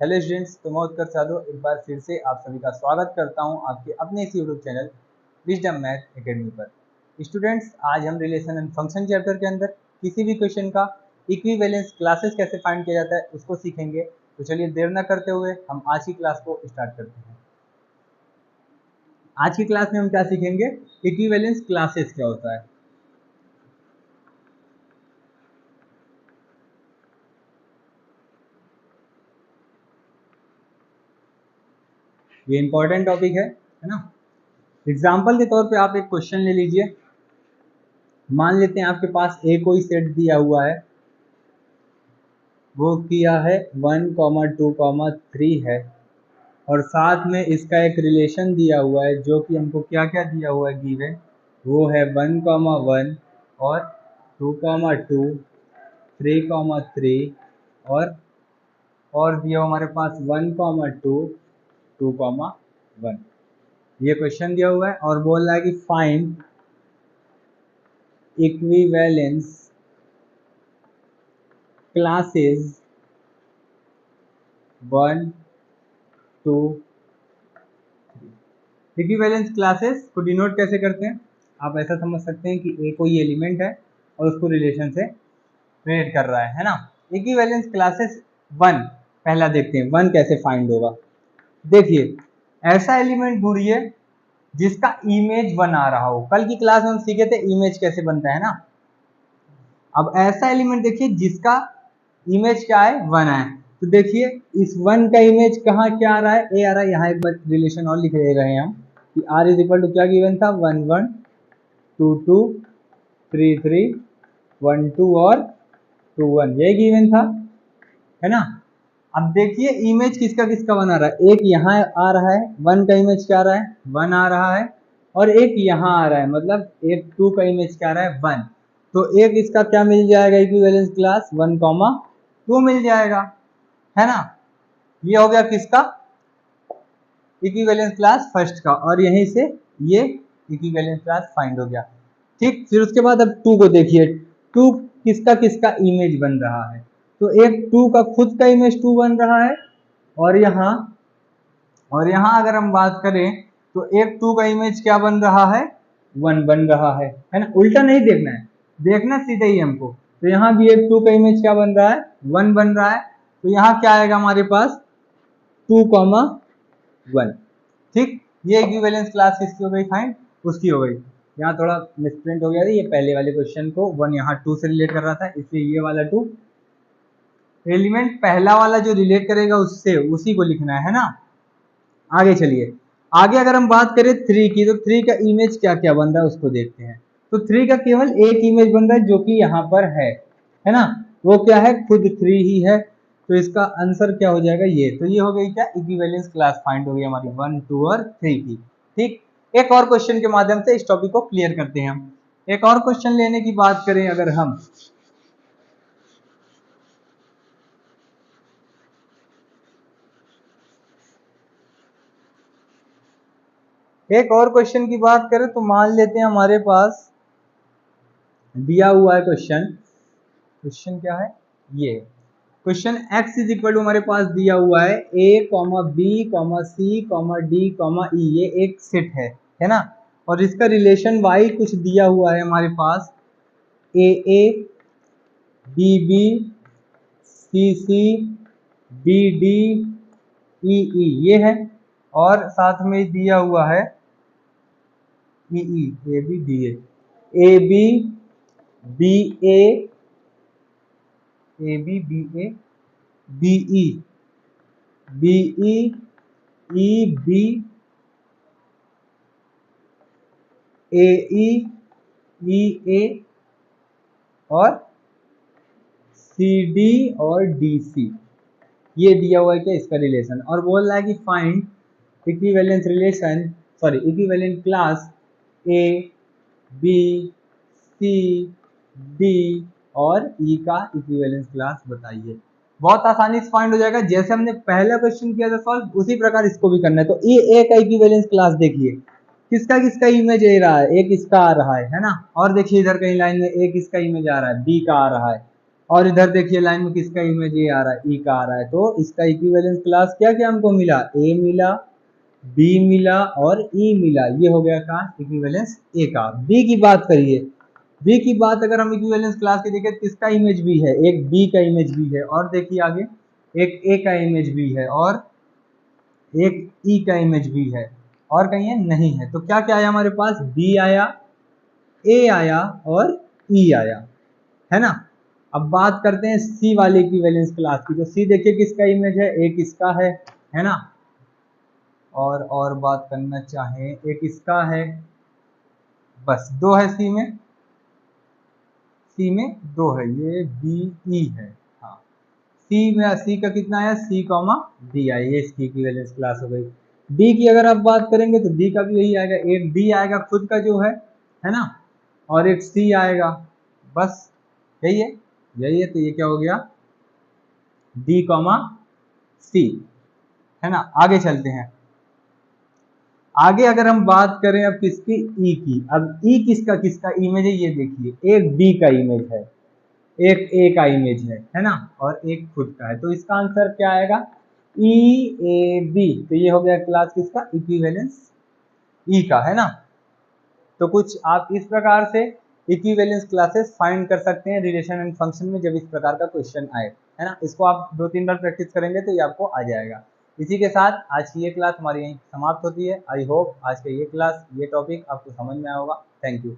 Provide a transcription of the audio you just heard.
Hello students, तो मैं उत्कर्ष यादव एक बार फिर से आप सभी का स्वागत करता हूं आपके अपने इस YouTube channel wisdom math academy पर। स्टूडेंट्स, आज हम रिलेशन एंड फंक्शन चैप्टर के अंदर किसी भी क्वेश्चन का इक्विवेलेंस क्लासेस कैसे फाइंड किया जाता है उसको सीखेंगे। तो चलिए देर न करते हुए हम आज की क्लास को स्टार्ट करते हैं। आज की क्लास में हम क्या सीखेंगे, इक्विवेलेंस क्लासेस क्या होता है। ये इंपॉर्टेंट टॉपिक है ना। एग्जाम्पल के तौर पे आप एक क्वेश्चन ले लीजिए। मान लेते हैं आपके पास ए कोई सेट दिया हुआ है, वो किया है 1, 2, 3 है, और साथ में इसका एक रिलेशन दिया हुआ है जो कि हमको क्या क्या दिया हुआ है गिवन, वो है 1, 1 और 2, 2, 3, 3 और दिया हमारे पास 1, 2, 2, 1। ये क्वेश्चन दिया हुआ है और बोल रहा है कि find equivalence classes 1, 2, 3। Equivalence classes को डिनोट कैसे करते हैं, आप ऐसा समझ सकते हैं कि ए कोई एलिमेंट है और उसको रिलेशन से रिलेट कर रहा है ना। इक्विवेलेंस क्लासेस 1 पहला देखते हैं, 1 कैसे फाइंड होगा। देखिए, ऐसा एलिमेंट ढूंढिए जिसका इमेज 1 आ रहा हो। कल की क्लास में हम सीखे थे इमेज कैसे बनता है ना। अब ऐसा एलिमेंट देखिए जिसका इमेज क्या है, 1 है। तो देखिए इस 1 का इमेज कहाँ क्या आ रहा है, ए आ रहा है। यहाँ एक बार रिलेशन और लिख रहे हैं हम कि r इज इक्वल टू क्या गिवन था, 1, 1, 2, 2, 3, 3, 1, 2 और 2, 1, यही गिवन था, है ना। अब देखिए इमेज किसका किसका बना रहा है, एक यहाँ आ रहा है, 1 का इमेज क्या आ रहा है, 1 आ रहा है, और एक यहाँ आ रहा है, मतलब एक 2 का इमेज क्या आ रहा है, 1। तो एक इसका क्या मिल जाएगा, इक्विवेलेंस क्लास 1, 2 मिल जाएगा, है ना। ये हो गया किसका, इक्विवेलेंस क्लास फर्स्ट का, और यहीं से ये इक्विवेलेंस क्लास फाइंड हो गया। ठीक, फिर उसके बाद अब 2 को देखिए, 2 किसका किसका इमेज बन रहा है। तो एक 2 का खुद का इमेज 2 बन रहा है, और यहाँ अगर हम बात करें तो एक 2 का इमेज क्या बन रहा है, 1 बन रहा है ना। उल्टा नहीं देखना है, देखना सीधा ही हमको। तो यहाँ भी एक 2 का इमेज क्या बन रहा है, 1 बन रहा है। तो यहाँ क्या आएगा हमारे पास, 2, 1। ठीक, ये इक्विवेलेंस क्लास किसकी हो गई फाइंड, उसकी हो गई। यहाँ थोड़ा मिसप्रिंट हो गया था, ये पहले वाले क्वेश्चन को 1 यहाँ 2 से रिलेट कर रहा था, इसलिए ये वाला 2 एलिमेंट पहला वाला जो रिलेट करेगा उससे, उसी को लिखना है ना। आगे चलिए, आगे अगर हम बात करें 3 की, तो 3 का इमेज क्या क्या बन रहा है उसको देखते हैं। तो 3 का केवल एक इमेज बन रहा है जो कि यहाँ पर है ना। वो क्या है, खुद 3 ही है। तो इसका आंसर क्या हो जाएगा, ये। तो ये हो गई क्या, इक्विवेलेंस क्लास फाइंड हो गई हमारी 1, 2 और 3 की। ठीक, एक और क्वेश्चन के माध्यम से इस टॉपिक को क्लियर करते हैं हम। एक और क्वेश्चन लेने की बात करें अगर हम, एक और क्वेश्चन की बात करें तो मान लेते हैं हमारे पास दिया हुआ है क्वेश्चन क्या है, ये question x is equal to हमारे पास दिया हुआ है a, b, c, d, e, ये एक सेट है ना। और इसका रिलेशन y कुछ दिया हुआ है हमारे पास, a, b, c, d, e, ये है। और साथ में दिया हुआ है e, a, b, d, a, b, b, a, a, b, b, a, b, e, b, e, e, b, a, e, e, a और सी डी और डी सी, ये दिया हुआ है क्या इसका रिलेशन। और बोल रहा है कि find equivalence relation, sorry equivalent class A, B, C, D और ई का इक्विवेलेंस क्लास बताइए। बहुत आसानी से फाइंड हो जाएगा, जैसे हमने पहला क्वेश्चन किया था सॉल्व, उसी प्रकार इसको भी करना है। तो ए का इक्विवेलेंस क्लास देखिए, किसका किसका इमेज आ रहा है, एक इसका आ रहा है ना। और देखिए इधर कहीं लाइन में एक इसका इमेज आ रहा है, बी का आ रहा है, और इधर देखिए लाइन में किसका इमेज ये आ रहा है, ई का आ रहा है, तो इसका इक्विवेलेंस क्लास क्या क्या हमको मिला, ए मिला, बी मिला और ई मिला, ये हो गया क्लास इक्विवेलेंस ए का। बी की बात करिए, बी की बात अगर हम इक्विवेलेंस क्लास की देखें, किसका इमेज भी है, एक बी का इमेज भी है, और देखिए आगे एक ए का इमेज भी है, और एक ई का इमेज भी है, और कहीं है नहीं है। तो क्या क्या आया हमारे पास, बी आया, ए आया और ई आया, है ना। अब बात करते हैं सी वाले इक्विवेलेंस क्लास की। तो सी देखिए किसका इमेज है, एक इसका है ना, और बात करना चाहें एक इसका है, बस दो है सी में, सी में दो है, ये बी ई है, हाँ। सी में सी का कितना आया, सी कॉमा डी आया, ये इसकी इक्विवेलेंस क्लास हो गई। डी की अगर आप बात करेंगे तो डी का भी यही आएगा, एक डी आएगा खुद का जो है ना, और एक सी आएगा, बस यही है, यही है। तो ये क्या हो गया, डी कॉमा सी, है ना। आगे चलते हैं, आगे अगर हम बात करें अब किसकी, ई की। अब ई किसका किसका इमेज है, ये देखिए एक बी का इमेज है, एक ए का इमेज है ना, और एक खुद का है। तो इसका आंसर क्या आएगा, ई ए बी। तो ये हो गया क्लास किसका, इक्विवेलेंस ई का, है ना। तो कुछ आप इस प्रकार से इक्विवेलेंस क्लासेस फाइंड कर सकते हैं रिलेशन एंड फंक्शन में, जब इस प्रकार का क्वेश्चन आए, है ना। इसको आप 2-3 बार प्रैक्टिस करेंगे तो ये आपको आ जाएगा। इसी के साथ आज की ये क्लास हमारी यहीं समाप्त होती है। आई होप आज का ये क्लास, ये टॉपिक आपको समझ में आया होगा। Thank you.